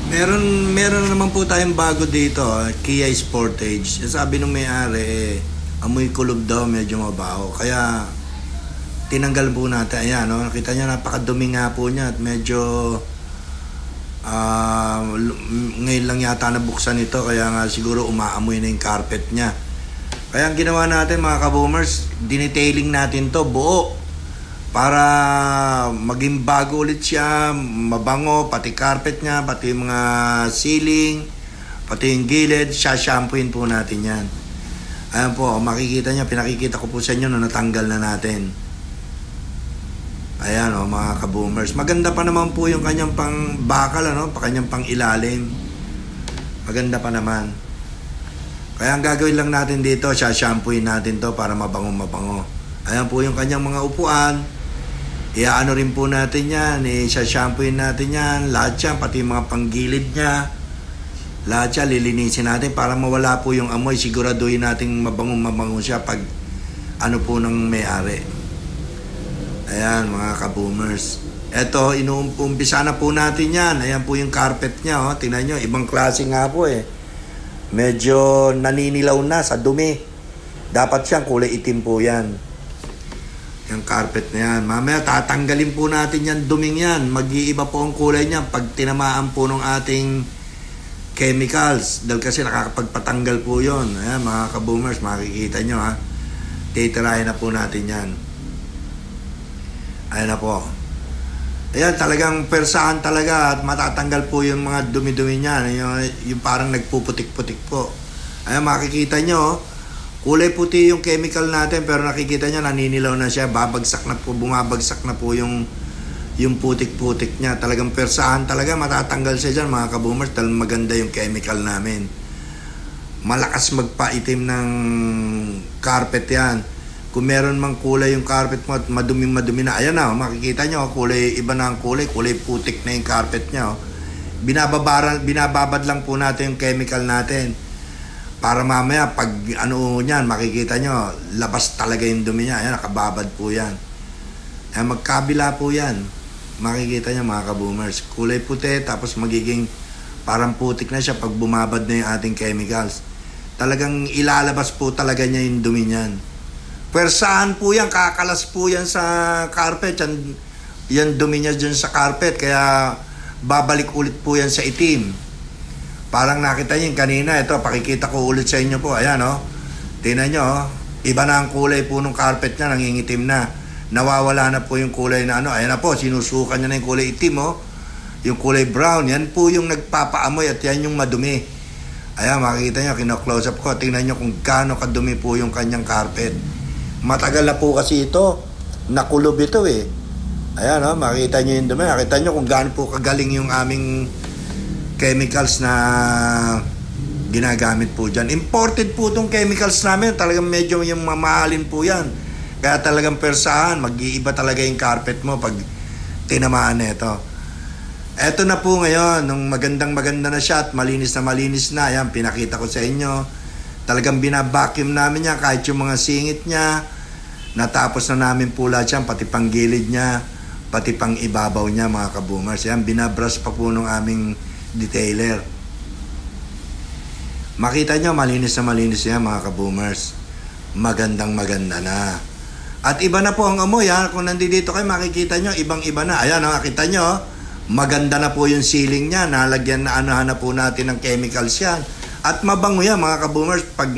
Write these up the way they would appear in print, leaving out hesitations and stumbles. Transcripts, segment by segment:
Meron naman po tayong bago dito, Kia Sportage. Sabi nung may-ari, amoy kulob daw, medyo mabaho. Kaya tinanggal po natin. Ayan, no? Nakita niya, napakadumi nga po niya at medyo ngayon lang yata nabuksan ito. Kaya nga siguro umaamoy na yung carpet niya. Kaya ang ginawa natin mga ka-boomers, dinetailing natin to buo para maging bago ulit siya, mabango, pati carpet niya, pati mga ceiling, pati yung gilid, shampooin po natin yan. Ayan po, makikita niya, pinakikita ko po sa inyo na natanggal na natin. Ayan o, mga ka-boomers. Maganda pa naman po yung kanyang pang bakal, ano, kanyang pang ilalim. Maganda pa naman. Kaya ang gagawin lang natin dito, shampooin natin to para mabango. Ayan po yung kanyang mga upuan. Iaano rin po natin yan, shampooin natin yan, lahat yan, pati mga panggilid niya. Lahat yan, lilinisin natin para mawala po yung amoy. Siguraduhin natin mabango siya pag ano po ng may-ari. Ayan mga ka-boomers. Eto, inuumpisa na po natin yan. Ayan po yung carpet niya. Oh. Tingnan nyo, ibang klase nga po eh. Medyo naninilaw na sa dumi. Dapat siyang kulay itim po yan. Yung carpet na yan. Mamaya tatanggalin po natin yan, duming yan. Mag-iiba po ang kulay niya pag tinamaan po ng ating chemicals. Dahil kasi nakakapagpatanggal po yun. Ayan mga ka-boomers, makikita nyo ha. Titirahin na po natin yan. Ayan na po. Ayan, talagang persahan talaga at matatanggal po yung mga dumi-dumi niya. Yung parang nagpuputik-putik po. Ayan, makikita nyo. Kulay puti yung chemical natin pero nakikita nyo, naninilaw na siya. Bumabagsak na po yung putik-putik niya. Talagang persahan talaga. Matatanggal siya dyan mga ka-boomers dahil maganda yung chemical namin. Malakas magpaitim ng carpet yan. Kung meron mang kulay yung carpet mo at madumi na, ayan na, makikita nyo, iba na ang kulay putik na yung carpet nyo. Binababad lang po natin yung chemical natin. Para mamaya, pag ano niyan, makikita nyo, labas talaga yung dumi niya. Ayan, nakababad po yan. Ayan, magkabila po yan. Makikita nyo mga ka-boomers. Kulay puti, tapos magiging parang putik na siya pag bumabad na yung ating chemicals. Talagang ilalabas po talaga niya yung dumi niyan. Persahan po yan, kakalas po yan sa carpet. Yan dumi niya dyan sa carpet. Kaya babalik ulit po yan sa itim. Parang nakita niyo kanina. Ito, pakikita ko ulit sa inyo po. Ayan o. Tingnan nyo o. Iba na ang kulay po ng carpet niya. Nangingitim na. Nawawala na po yung kulay na ano. Ayan na po, sinusukan niya na yung kulay itim o. Yung kulay brown. Yan po yung nagpapaamoy at yan yung madumi. Ayan, makikita nyo. Kino-close up ko. Tingnan nyo kung gaano kadumi po yung kanyang carpet. Matagal na po kasi ito. Nakulob ito eh. Ayan o, makita nyo yung dumi. Makita nyo kung gaano po kagaling yung aming chemicals na ginagamit po dyan. Imported po itong chemicals namin. Talagang medyo yung mamahalin po yan. Kaya talagang persahan. Mag-iiba talaga yung carpet mo pag tinamaan nito. Eto na po ngayon. Nung maganda na siya at malinis na. Ayan, pinakita ko sa inyo. Talagang binabacuum namin niya kahit yung mga singit niya. Natapos na namin po lahat yan, pati pang gilid niya, pati pang ibabaw niya mga ka-boomers. Yan, binabrush pa po ng aming detailer. Makita nyo, malinis yan mga ka-boomers. Maganda na. At iba na po ang amoy ha. Kung nandito kayo, makikita nyo, ibang-iba na. Ayan, nakita nyo, maganda na po yung ceiling niya. Nalagyan na anuhan na po natin ng chemicals yan. At mabango yan mga ka-boomers. Pag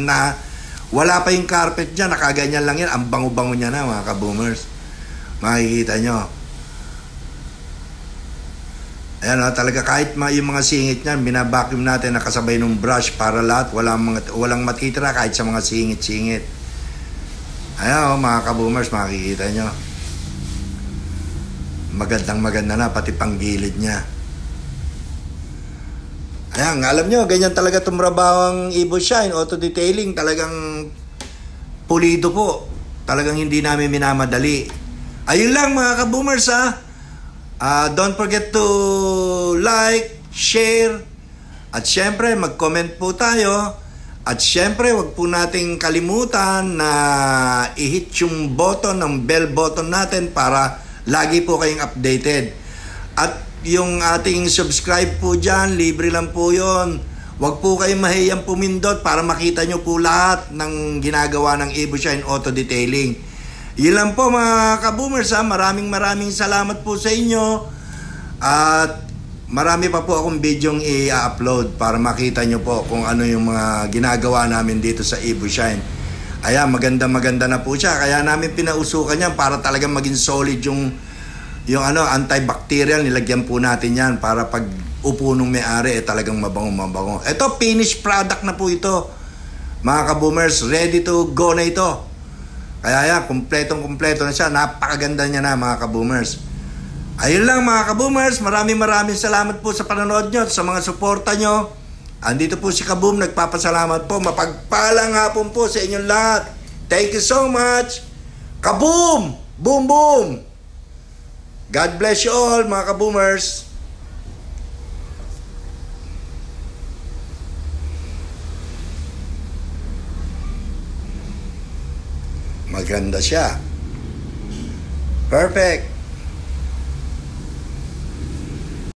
wala pa yung carpet dyan, nakaganyan lang yan, ang bango-bango niya na mga ka-boomers. Makikita nyo. Ayan o, talaga kahit yung mga singit niyan, binabacuum natin nakasabay ng brush para lahat, walang matitira kahit sa mga singit-singit. Ayan o mga ka-boomers, makikita nyo. Maganda na, pati panggilid niya. Ayan, alam nyo, ganyan talaga tumrabaho ang Evo Shine Auto Detailing. Talagang pulido po. Talagang hindi namin minamadali. Ayun lang mga ka-boomers ha. Don't forget to like, share, at syempre mag-comment po tayo. At syempre wag po nating kalimutan na i-hit yung button ng bell button natin para lagi po kayong updated. At yung ating subscribe po dyan, libre lang po yon. Huwag po kayong mahiyang pumindot para makita nyo po lahat ng ginagawa ng Evo Shine Auto Detailing. Yun lang po mga kaboomers ha. Maraming salamat po sa inyo. At marami pa po akong videong i-upload para makita nyo po kung ano yung mga ginagawa namin dito sa Evo Shine. Ayan, maganda na po siya. Kaya namin pinausukan yan para talagang maging solid yung antibacterial. Nilagyan po natin yan para pag upo nung may-ari talagang mabango. Ito, finished product na po ito. Mga kaboomers, ready to go na ito. Kaya yan, kumpleto na siya. Napakaganda niya na mga kaboomers. Ayun lang mga kaboomers, maraming salamat po sa panonood nyo, sa mga suporta nyo. Andito po si Kaboom, nagpapasalamat po. Mapagpalang hapon po sa inyong lahat. Thank you so much. Kaboom! Boom boom! God bless you all mga kaboomers. Maganda siya. Perfect.